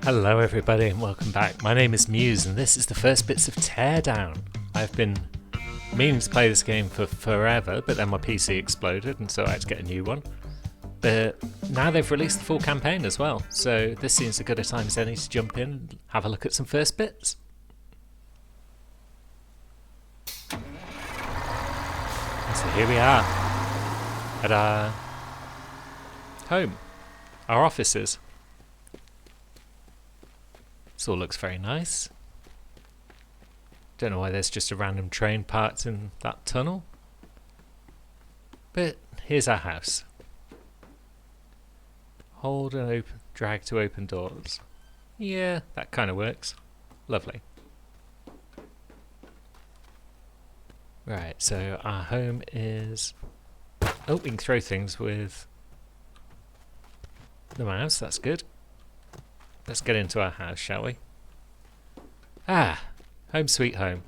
Hello everybody and welcome back. My name is Muse and this is the first bits of Teardown. I've been meaning to play this game for forever, but then my PC exploded and so I had to get a new one. But now they've released the full campaign as well, so this seems as good a time as any to jump in and have a look at some first bits. And so here we are at our home, our offices. This all looks very nice. Don't know why there's just a random train parked in that tunnel. But here's our house. Hold and open, drag to open doors. Yeah, that kind of works. Lovely. Right, so our home is... Oh, we can throw things with the mouse, that's good. Let's get into our house, shall we? Ah, home sweet home.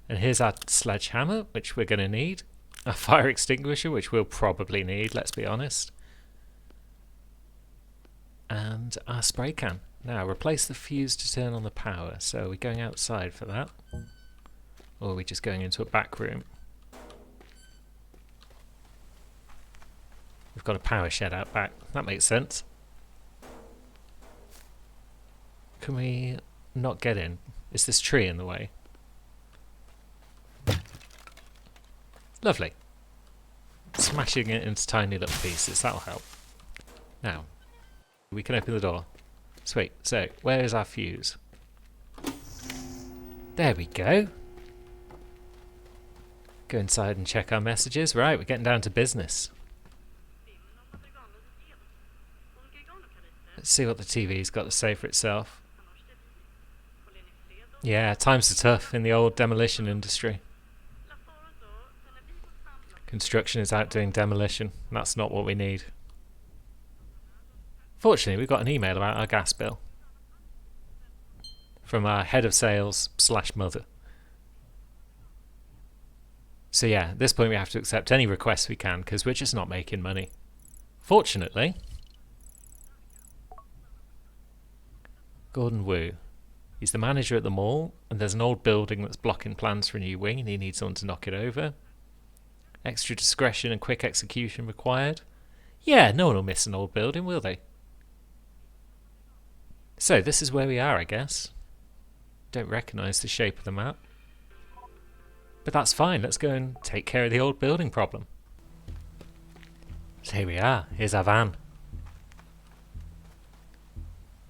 And here's our sledgehammer, which we're going to need. A fire extinguisher, which we'll probably need, let's be honest. And our spray can. Now, replace the fuse to turn on the power. So are we going outside for that? Or are we just going into a back room? We've got a power shed out back. That makes sense. Can we not get in? Is this tree in the way? Lovely. Smashing it into tiny little pieces, that'll help. Now, we can open the door. Sweet, so where is our fuse? There we go. Go inside and check our messages. Right, we're getting down to business. Let's see what the TV's got to say for itself. Yeah, times are tough in the old demolition industry. Construction is outdoing demolition. That's not what we need. Fortunately, we got an email about our gas bill from our head of sales / mother. So yeah, at this point we have to accept any requests we can because we're just not making money. Fortunately, Gordon Wu. He's the manager at the mall, and there's an old building that's blocking plans for a new wing, and he needs someone to knock it over. Extra discretion and quick execution required. Yeah, no one will miss an old building, will they? So, this is where we are, I guess. Don't recognise the shape of the map. But that's fine, let's go and take care of the old building problem. So here we are, here's our van.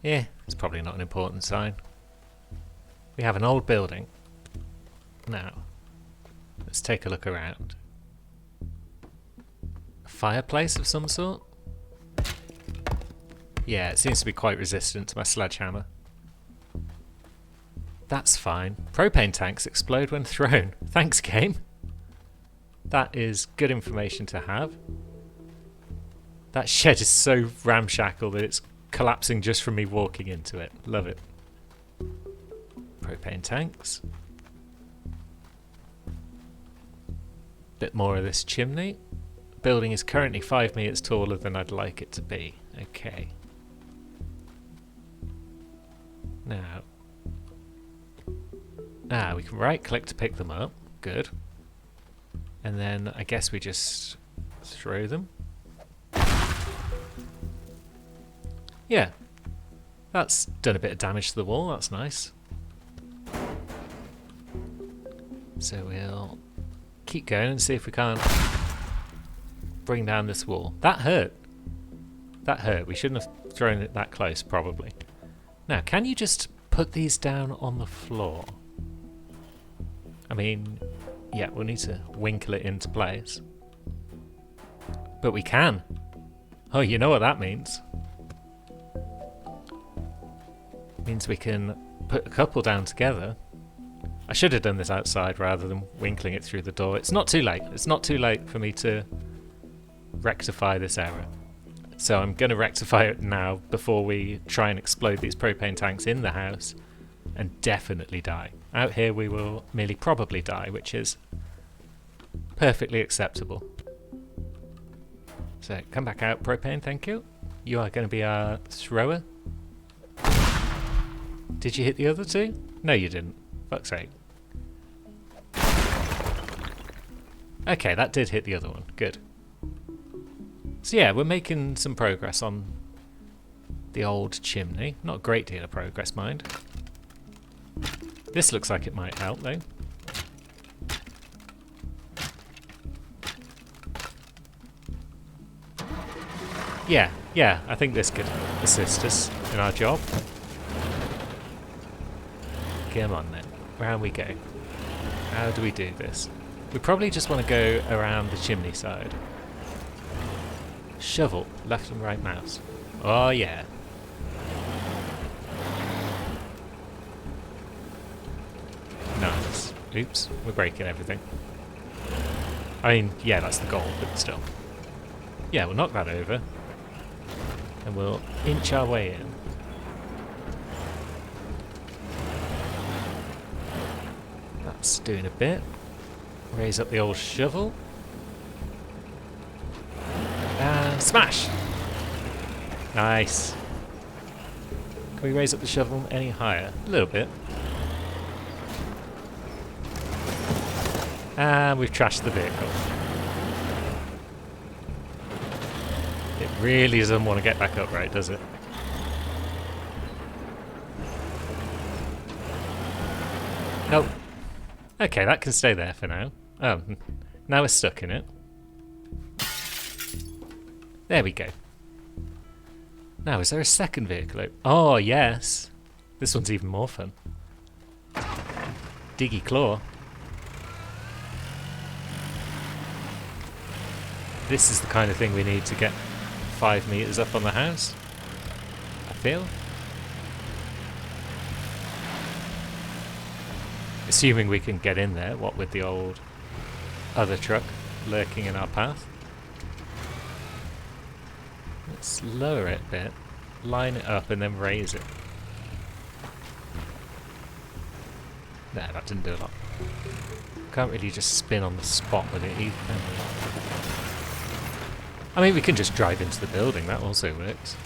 Yeah, it's probably not an important sign. We have an old building. Now, let's take a look around. A fireplace of some sort? Yeah, it seems to be quite resistant to my sledgehammer. That's fine. Propane tanks explode when thrown. Thanks, game. That is good information to have. That shed is so ramshackle that it's collapsing just from me walking into it. Love it. Propane tanks. Bit more of this chimney. Building is currently 5 meters taller than I'd like it to be. Okay. Now. We can right click to pick them up. Good. And then I guess we just throw them. Yeah. That's done a bit of damage to the wall. That's nice. So we'll keep going and see if we can't bring down this wall. That hurt. That hurt. We shouldn't have thrown it that close, probably. Now, can you just put these down on the floor? I mean, yeah, we'll need to winkle it into place. But we can. Oh, you know what that means. It means we can put a couple down together. I should have done this outside rather than winkling it through the door. It's not too late. It's not too late for me to rectify this error. So I'm going to rectify it now before we try and explode these propane tanks in the house and definitely die. Out here we will merely probably die, which is perfectly acceptable. So come back out, propane, thank you. You are going to be our thrower. Did you hit the other two? No, you didn't. Fuck's sake. Okay, that did hit the other one. Good. So yeah, we're making some progress on the old chimney. Not a great deal of progress, mind. This looks like it might help, though. Yeah, I think this could assist us in our job. Come on then. Round we go. How do we do this? We probably just want to go around the chimney side. Shovel, left and right mouse. Oh yeah. Nice. Oops, we're breaking everything. I mean, yeah, that's the goal, but still. Yeah, we'll knock that over. And we'll inch our way in. That's doing a bit. Raise up the old shovel. And smash! Nice. Can we raise up the shovel any higher? A little bit. And we've trashed the vehicle. It really doesn't want to get back up, right, does it? Nope. Okay, that can stay there for now. Oh, now we're stuck in it. There we go. Now, is there a second vehicle? Oh, yes. This one's even more fun. Diggy Claw. This is the kind of thing we need to get 5 meters up on the house, I feel. Assuming we can get in there, what with the old other truck lurking in our path. Let's lower it a bit, line it up and then raise it. Nah, that didn't do a lot. Can't really just spin on the spot with it either, can we? I mean, we can just drive into the building, that also works.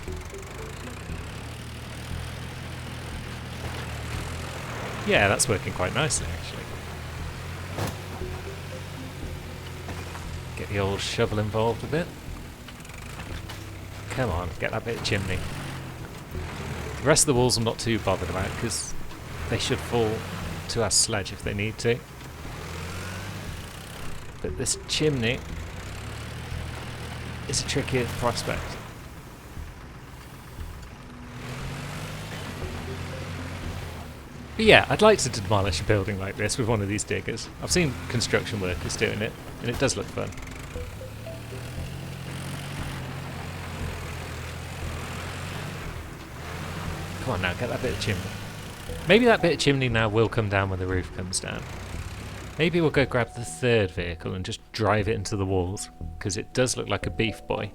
Yeah, that's working quite nicely, actually. Get the old shovel involved a bit. Come on, get that bit of chimney. The rest of the walls I'm not too bothered about, because they should fall to our sledge if they need to. But this chimney is a trickier prospect. But yeah, I'd like to demolish a building like this with one of these diggers. I've seen construction workers doing it, and it does look fun. Come on now, get that bit of chimney. Maybe that bit of chimney now will come down when the roof comes down. Maybe we'll go grab the third vehicle and just drive it into the walls, because it does look like a beef boy.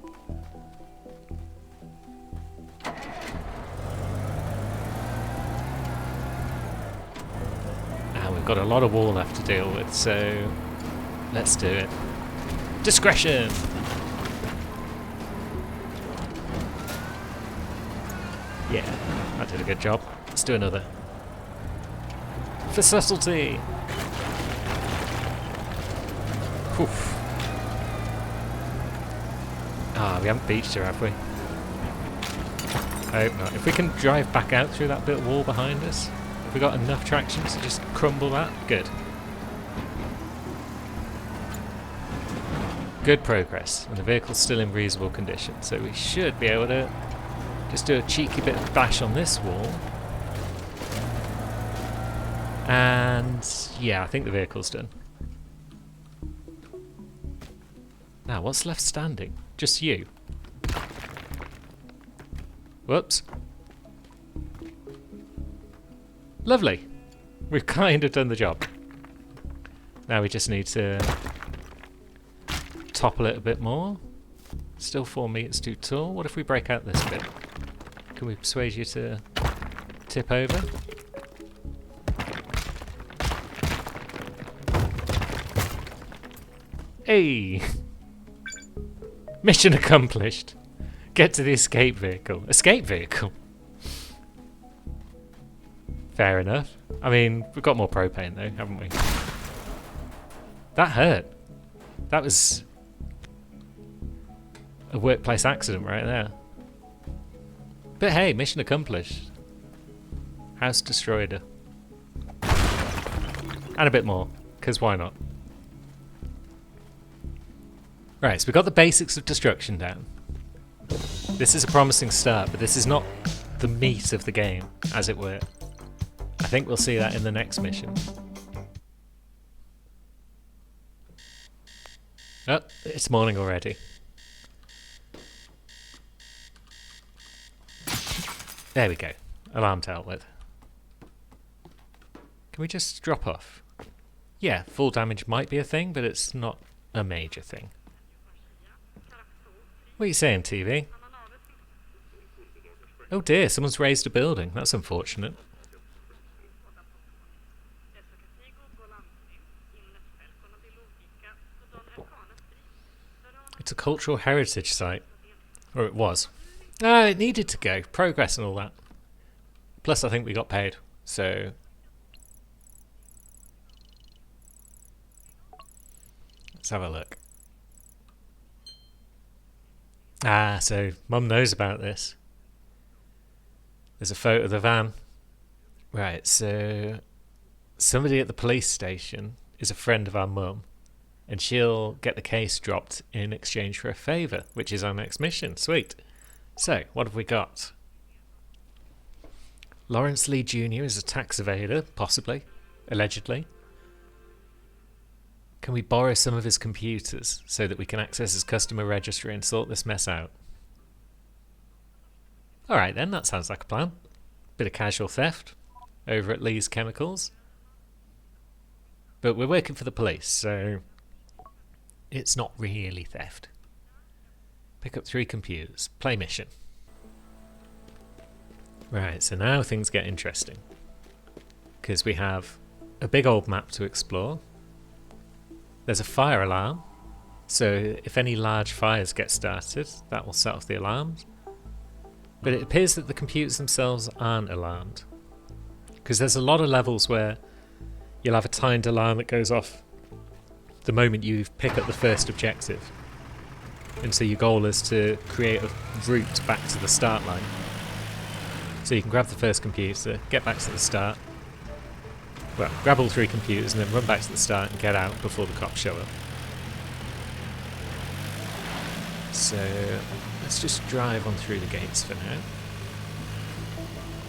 And we've got a lot of wall left to deal with, so let's do it. Discretion! Yeah, I did a good job. Let's do another. For subtlety! Oof. Ah, we haven't beached her, have we? I hope not. If we can drive back out through that bit of wall behind us, have we got enough traction to just crumble that? Good. Good progress, and the vehicle's still in reasonable condition, so we should be able to just do a cheeky bit of bash on this wall. And yeah, I think the vehicle's done. Now, what's left standing? Just you. Whoops. Lovely. We've kind of done the job. Now we just need to topple it a bit more. Still 4 meters too tall. What if we break out this bit? Can we persuade you to tip over? Hey! Mission accomplished. Get to the escape vehicle. Escape vehicle? Fair enough. I mean, we've got more propane though, haven't we? That hurt. That was a workplace accident right there. But hey, mission accomplished. House destroyed. And a bit more, because why not? Right, so we've got the basics of destruction down. This is a promising start, but this is not the meat of the game, as it were. I think we'll see that in the next mission. Oh, it's morning already. There we go. Alarm dealt with. Can we just drop off? Yeah, full damage might be a thing, but it's not a major thing. What are you saying, TV? Oh dear, someone's raised a building. That's unfortunate. It's a cultural heritage site. Or it was. Ah, it needed to go. Progress and all that. Plus, I think we got paid. So... let's have a look. Ah, so Mum knows about this. There's a photo of the van. Right, so... somebody at the police station is a friend of our mum. And she'll get the case dropped in exchange for a favour, which is our next mission. Sweet. So, what have we got? Lawrence Lee Jr. is a tax evader, possibly, allegedly. Can we borrow some of his computers so that we can access his customer registry and sort this mess out? Alright then, that sounds like a plan. Bit of casual theft over at Lee's Chemicals. But we're working for the police, so it's not really theft. Pick up 3 computers. Play mission. Right, so now things get interesting. Because we have a big old map to explore. There's a fire alarm. So if any large fires get started, that will set off the alarms. But it appears that the computers themselves aren't alarmed. Because there's a lot of levels where you'll have a timed alarm that goes off the moment you pick up the first objective. And so your goal is to create a route back to the start line. So you can grab the first computer, get back to the start. Well, grab all 3 computers and then run back to the start and get out before the cops show up. So let's just drive on through the gates for now.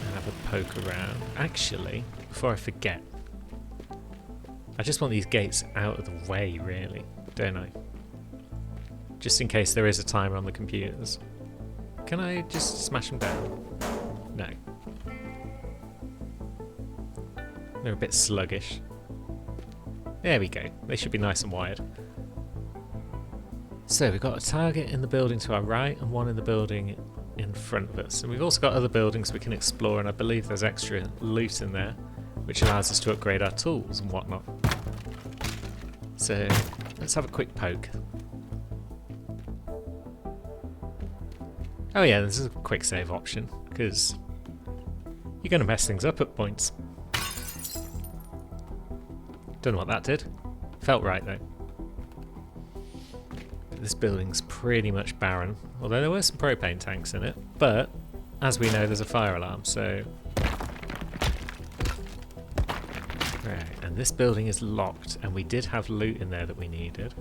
And have a poke around. Actually, before I forget, I just want these gates out of the way, really, don't I? Just in case there is a timer on the computers. Can I just smash them down? No. They're a bit sluggish. There we go. They should be nice and wired. So we've got a target in the building to our right and one in the building in front of us. And we've also got other buildings we can explore, and I believe there's extra loot in there, which allows us to upgrade our tools and whatnot. So let's have a quick poke. Oh yeah, this is a quick save option, because you're going to mess things up at points. Don't know what that did. Felt right though. But this building's pretty much barren, although there were some propane tanks in it. But, as we know, there's a fire alarm, so... right, and this building is locked, and we did have loot in there that we needed.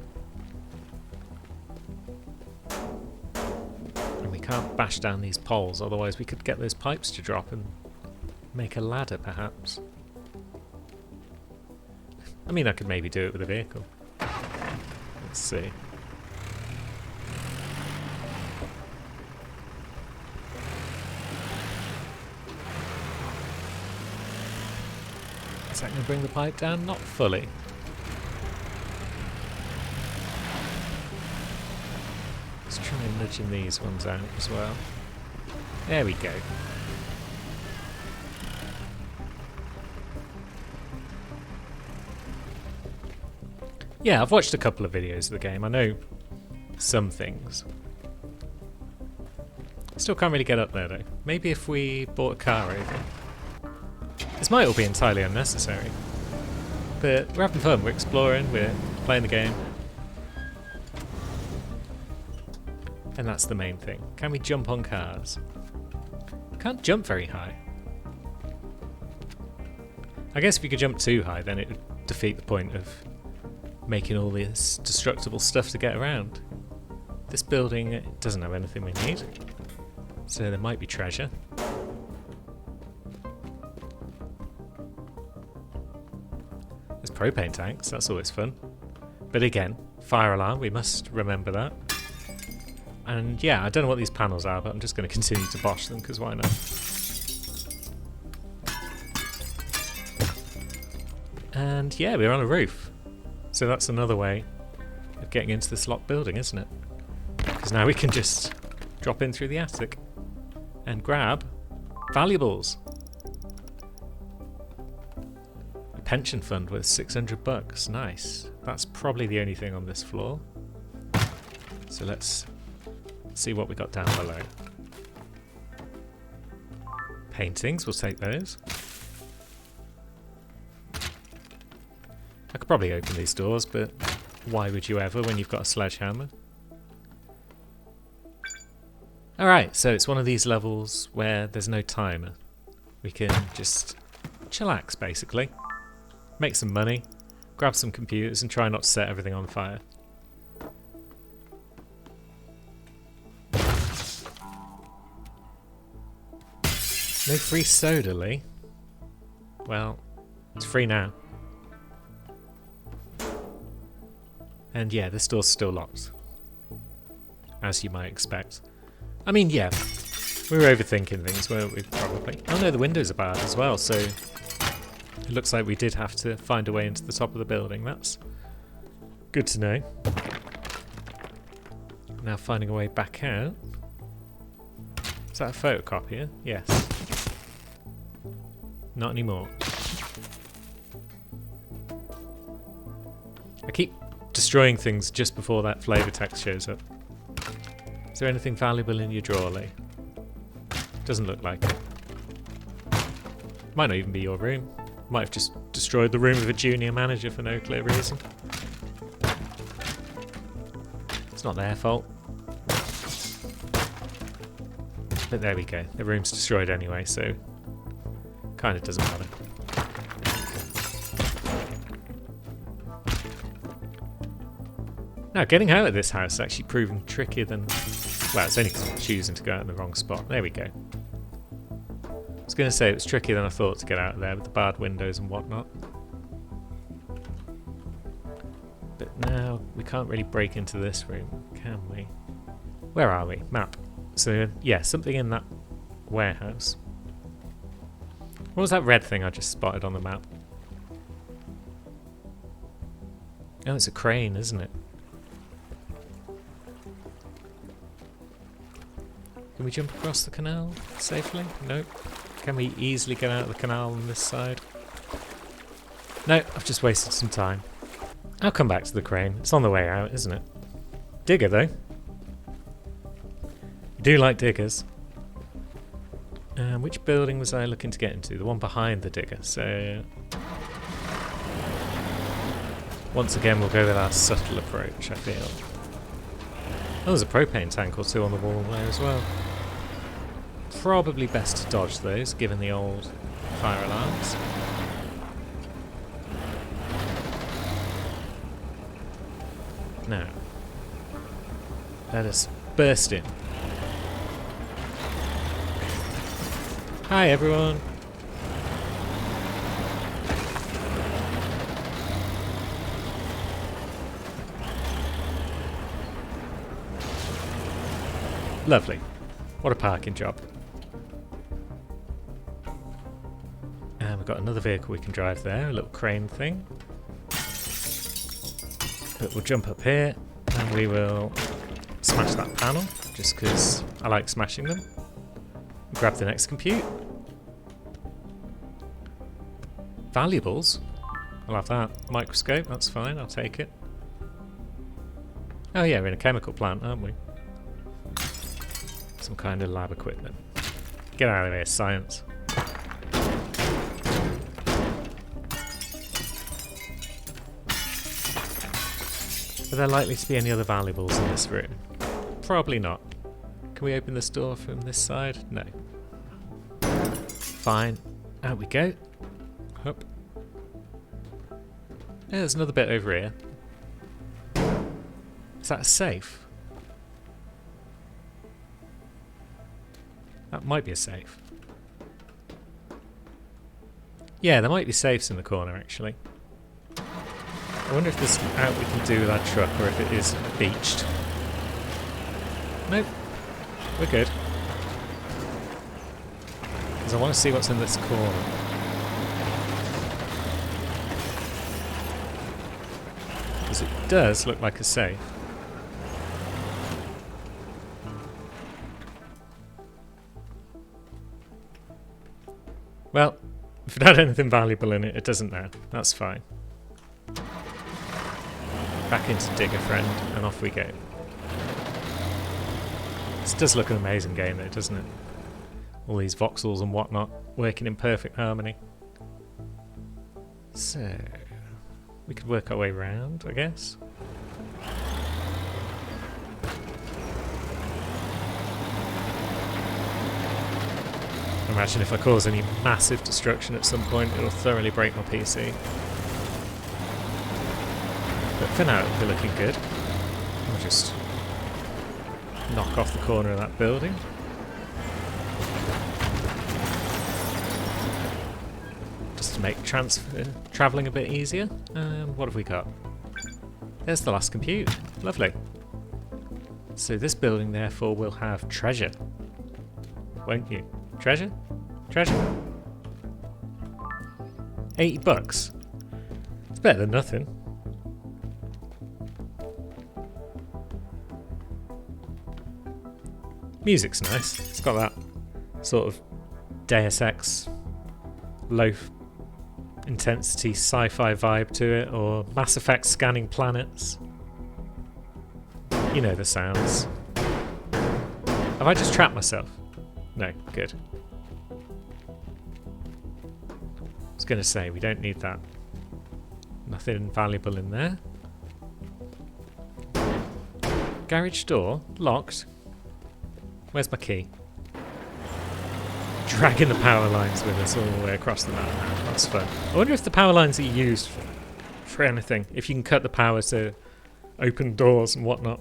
And we can't bash down these poles, otherwise we could get those pipes to drop and make a ladder, perhaps. I mean, I could maybe do it with a vehicle. Let's see. Is that going to bring the pipe down? Not fully. Let's try nudging these ones out as well. There we go. Yeah, I've watched a couple of videos of the game. I know some things. Still can't really get up there though. Maybe if we bought a car over. This might all be entirely unnecessary, but we're having fun, we're exploring, we're playing the game. And that's the main thing. Can we jump on cars? Can't jump very high. I guess if you could jump too high, then it would defeat the point of making all this destructible stuff to get around. This building doesn't have anything we need, so there might be treasure. There's propane tanks, that's always fun. But again, fire alarm, we must remember that. And yeah, I don't know what these panels are, but I'm just going to continue to bosh them, because why not? And yeah, we're on a roof. So that's another way of getting into this locked building, isn't it? Because now we can just drop in through the attic and grab valuables. A pension fund worth $600. Nice. That's probably the only thing on this floor. So let's see what we got down below. Paintings, we'll take those. I could probably open these doors, but why would you ever when you've got a sledgehammer? Alright, so it's one of these levels where there's no timer. We can just chillax, basically. Make some money, grab some computers, and try not to set everything on fire. No free soda, Lee. Well, it's free now. And yeah, this door's still locked. As you might expect. I mean, yeah, we were overthinking things, weren't we, probably? Oh no, the windows are bad as well, so it looks like we did have to find a way into the top of the building. That's good to know. Now finding a way back out. Is that a photocopier? Yes. Not anymore. I keep destroying things just before that flavour text shows up. Is there anything valuable in your drawer, Lee? Doesn't look like it. Might not even be your room. Might have just destroyed the room of a junior manager for no clear reason. It's not their fault. But there we go. The room's destroyed anyway, so kind of doesn't matter. Now, getting out of this house is actually proving trickier than... Well, it's only because I'm choosing to go out in the wrong spot. There we go. I was going to say it was trickier than I thought to get out of there with the barred windows and whatnot. But now we can't really break into this room, can we? Where are we? Map. So, yeah, something in that warehouse. What was that red thing I just spotted on the map? Oh, it's a crane, isn't it? Can we jump across the canal safely? Nope. Can we easily get out of the canal on this side? No, I've just wasted some time. I'll come back to the crane. It's on the way out, isn't it? Digger, though. I do like diggers. Which building was I looking to get into? The one behind the digger. So once again, we'll go with our subtle approach, I feel. Oh, there's a propane tank or two on the wall there as well. Probably best to dodge those, given the old fire alarms. Now, let us burst in. Hi everyone! Lovely. What a parking job. And we've got another vehicle we can drive there, a little crane thing. But we'll jump up here and we will smash that panel, just because I like smashing them. Grab the next compute. Valuables? I'll have that. Microscope, that's fine, I'll take it. Oh yeah, we're in a chemical plant, aren't we? Some kind of lab equipment. Get out of here, science. Are there likely to be any other valuables in this room? Probably not. Can we open this door from this side? No. Fine. Out we go. Up. Yeah, there's another bit over here. Is that a safe? That might be a safe. Yeah, there might be safes in the corner, actually. I wonder if there's out we can do with our truck, or if it is beached. Nope. We're good. Because I want to see what's in this corner. Because it does look like a safe. Well, if it had anything valuable in it, it doesn't now. That's fine. Back into Digger Friend, and off we go. This does look an amazing game though, doesn't it? All these voxels and whatnot working in perfect harmony. So, we could work our way around, I guess. Imagine if I cause any massive destruction at some point, it'll thoroughly break my PC. But for now, it'll be looking good. I'll just knock off the corner of that building. Just to make travelling a bit easier. What have we got? There's the last compute. Lovely. So this building, therefore, will have treasure. Won't you? Treasure? Treasure? 80 bucks. It's better than nothing. Music's nice. It's got that sort of Deus Ex low intensity sci-fi vibe to it, or Mass Effect scanning planets. You know the sounds. Have I just trapped myself? No, good. I was going to say, we don't need that. Nothing valuable in there. Garage door, locked. Where's my key? Dragging the power lines with us all the way across the map. That's fun. I wonder if the power lines are used for anything. If you can cut the power to open doors and whatnot.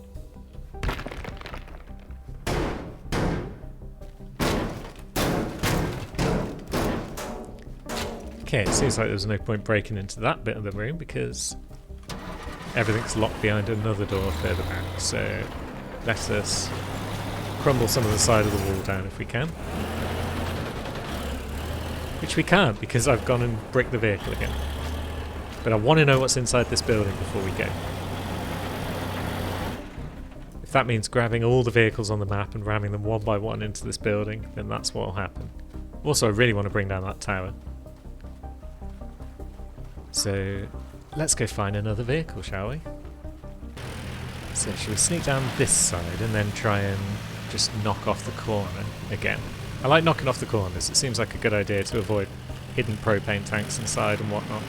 Okay, it seems like there's no point breaking into that bit of the room because everything's locked behind another door further back. So let us crumble some of the side of the wall down if we can. Which we can't because I've gone and bricked the vehicle again. But I want to know what's inside this building before we go. If that means grabbing all the vehicles on the map and ramming them one by one into this building, then that's what will happen. Also, I really want to bring down that tower. So let's go find another vehicle, shall we? So should we sneak down this side and then try and just knock off the corner again? I like knocking off the corners. It seems like a good idea to avoid hidden propane tanks inside and whatnot.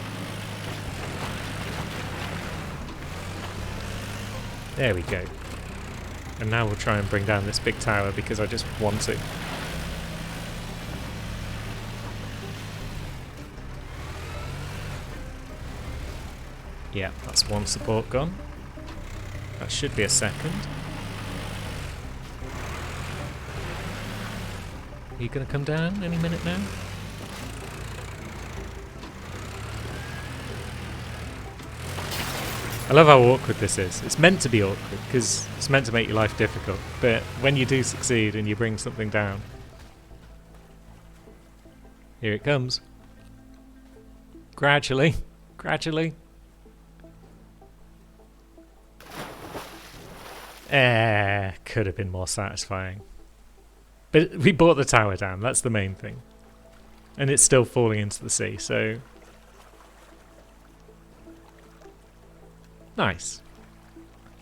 There we go. And now we'll try and bring down this big tower because I just want to. Yeah, that's one support gone. That should be a second. Are you going to come down any minute now? I love how awkward this is. It's meant to be awkward because it's meant to make your life difficult. But when you do succeed and you bring something down, here it comes. Gradually. Gradually. Could have been more satisfying. But we brought the tower down, that's the main thing. And it's still falling into the sea, so... Nice.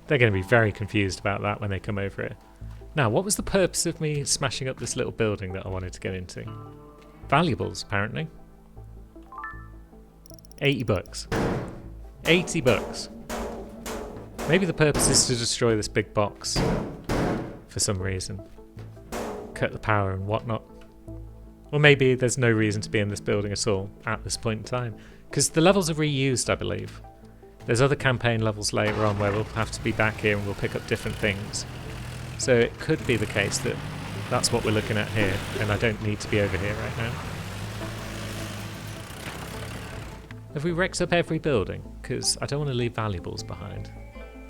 They're going to be very confused about that when they come over here. Now, what was the purpose of me smashing up this little building that I wanted to get into? Valuables, apparently. 80 bucks. 80 bucks. Maybe the purpose is to destroy this big box for some reason. Cut the power and whatnot. Or maybe there's no reason to be in this building at all at this point in time. Because the levels are reused, I believe. There's other campaign levels later on where we'll have to be back here and we'll pick up different things. So it could be the case that that's what we're looking at here, and I don't need to be over here right now. Have we wrecked up every building? Because I don't want to leave valuables behind.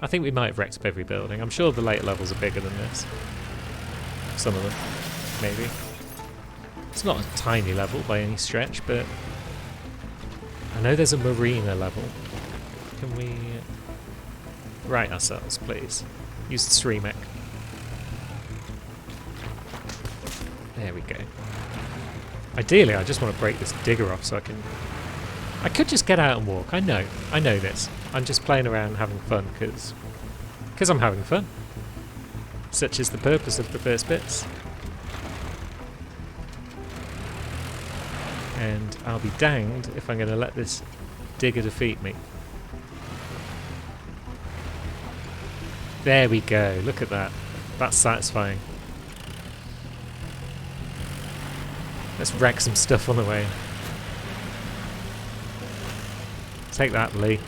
I think we might have wrecked up every building. I'm sure the later levels are bigger than this. Some of them, maybe. It's not a tiny level by any stretch, but I know there's a marina level. Can we right ourselves, please? Use the stream-mech. There we go. Ideally, I just want to break this digger off so I can... I could just get out and walk. I know this. I'm just playing around and having fun because I'm having fun. Such is the purpose of the first bits. And I'll be danged if I'm going to let this digger defeat me. There we go. Look at that. That's satisfying. Let's wreck some stuff on the way. Take that, Lee.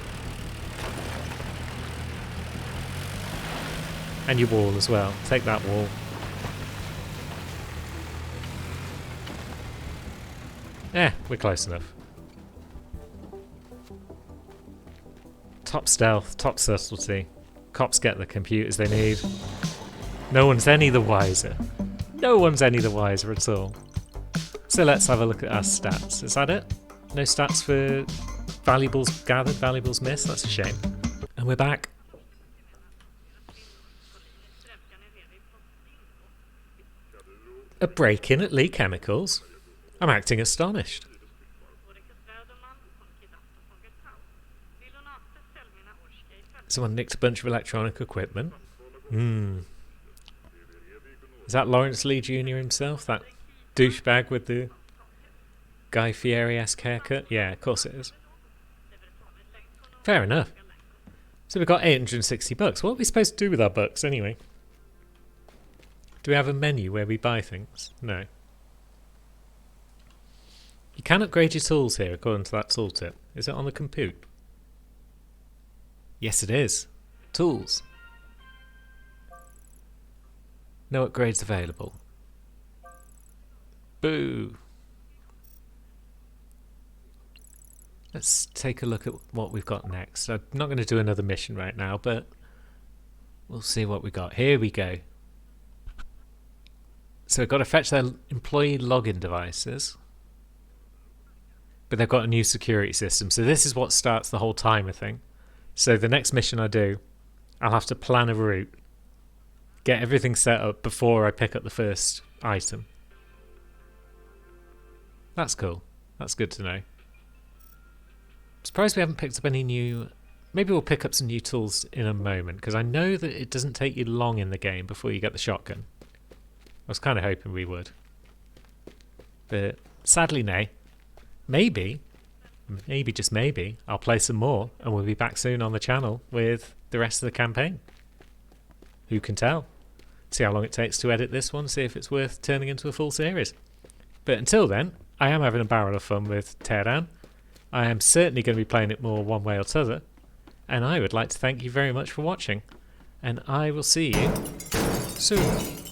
And your wall as well. Take that wall. Yeah, we're close enough. Top stealth, top subtlety. Cops get the computers they need. No one's any the wiser. No one's any the wiser at all. So let's have a look at our stats. Is that it? No stats for valuables gathered, valuables missed? That's a shame. And we're back. A break-in at Lee Chemicals? I'm acting astonished. Someone nicked a bunch of electronic equipment. Is that Lawrence Lee Jr. himself? That douchebag with the Guy Fieri-esque haircut? Yeah, of course it is. Fair enough. So we've got $860. What are we supposed to do with our bucks anyway? Do we have a menu where we buy things? No. You can upgrade your tools here according to that tooltip. Is it on the compute? Yes, it is. Tools. No upgrades available. Boo. Let's take a look at what we've got next. I'm not going to do another mission right now, but we'll see what we got. Here we go. So we've got to fetch their employee login devices. But they've got a new security system. So this is what starts the whole timer thing. So the next mission I do, I'll have to plan a route. Get everything set up before I pick up the first item. That's cool. That's good to know. I'm surprised we haven't picked up any new... Maybe we'll pick up some new tools in a moment, because I know that it doesn't take you long in the game before you get the shotgun. I was kind of hoping we would. But sadly, nay. Maybe, just maybe, I'll play some more and we'll be back soon on the channel with the rest of the campaign. Who can tell? See how long it takes to edit this one, see if it's worth turning into a full series. But until then, I am having a barrel of fun with Teardown. I am certainly going to be playing it more one way or t'other. And I would like to thank you very much for watching. And I will see you soon.